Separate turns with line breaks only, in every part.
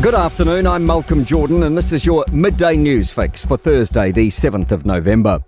Good afternoon, I'm Malcolm Jordan and this is your Midday News Fix for Thursday, the 7th of November.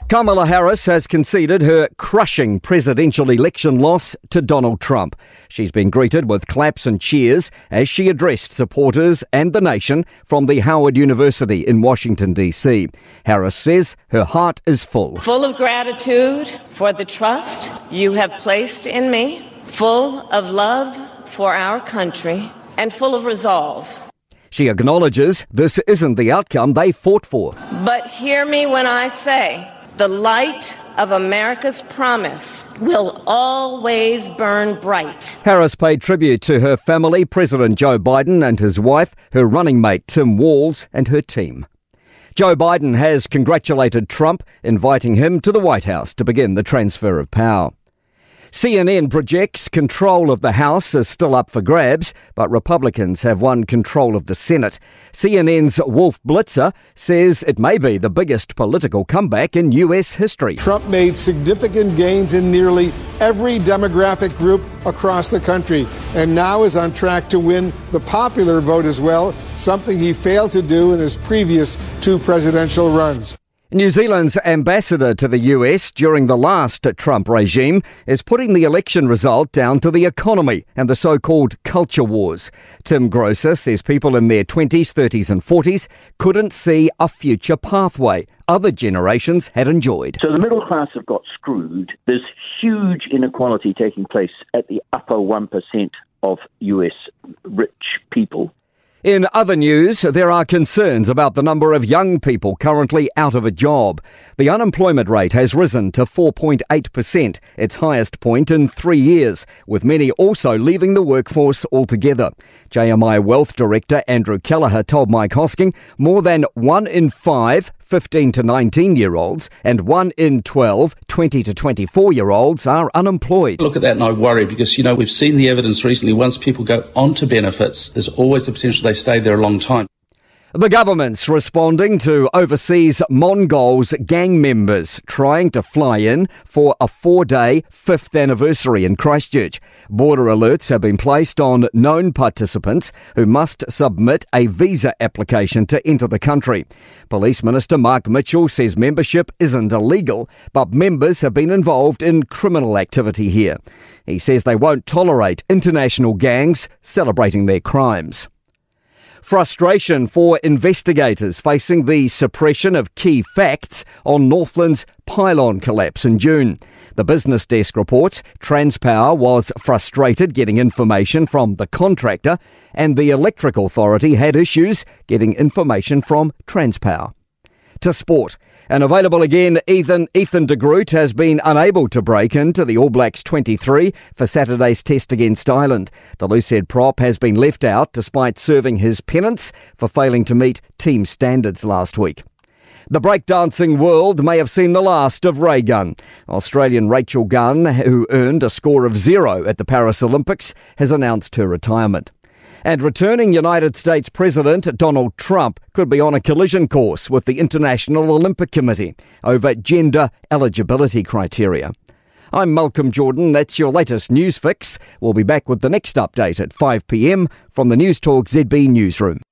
Kamala Harris has conceded her crushing presidential election loss to Donald Trump. She's been greeted with claps and cheers as she addressed supporters and the nation from the Howard University in Washington, D.C. Harris says her heart is full.
Full of gratitude for the trust you have placed in me, full of love for our country, and full of resolve.
She acknowledges this isn't the outcome they fought for.
But hear me when I say, the light of America's promise will always burn bright.
Harris paid tribute to her family, President Joe Biden and his wife, her running mate Tim Walz and her team. Joe Biden has congratulated Trump, inviting him to the White House to begin the transfer of power. CNN projects control of the House is still up for grabs, but Republicans have won control of the Senate. CNN's Wolf Blitzer says it may be the biggest political comeback in U.S. history.
Trump made significant gains in nearly every demographic group across the country and now is on track to win the popular vote as well, something he failed to do in his previous two presidential runs.
New Zealand's ambassador to the US during the last Trump regime is putting the election result down to the economy and the so-called culture wars. Tim Grosser says people in their 20s, 30s and 40s couldn't see a future pathway other generations had enjoyed.
So the middle class have got screwed. There's huge inequality taking place at the upper 1% of US rich people.
In other news, there are concerns about the number of young people currently out of a job. The unemployment rate has risen to 4.8%, its highest point in 3 years, with many also leaving the workforce altogether. JMI Wealth Director Andrew Kelleher told Mike Hosking more than 1 in 5 15 to 19-year-olds and 1 in 12 20 to 24-year-olds are unemployed.
Look at that and I worry because, we've seen the evidence recently. Once people go onto benefits, there's always the potential they stay there a long time.
The government's responding to overseas Mongols gang members trying to fly in for a 4-day 5th anniversary in Christchurch. Border alerts have been placed on known participants who must submit a visa application to enter the country. Police Minister Mark Mitchell says membership isn't illegal, but members have been involved in criminal activity here. He says they won't tolerate international gangs celebrating their crimes. Frustration for investigators facing the suppression of key facts on Northland's pylon collapse in June. The business desk reports Transpower was frustrated getting information from the contractor and the Electric Authority had issues getting information from Transpower. To sport. And available again, Ethan de Groot has been unable to break into the All Blacks 23 for Saturday's test against Ireland. The loosehead prop has been left out despite serving his penance for failing to meet team standards last week. The breakdancing world may have seen the last of Ray Gunn. Australian Rachel Gunn, who earned a score of 0 at the Paris Olympics, has announced her retirement. And returning United States President Donald Trump could be on a collision course with the International Olympic Committee over gender eligibility criteria. I'm Malcolm Jordan. That's your latest news fix. We'll be back with the next update at 5 p.m. from the Newstalk ZB newsroom.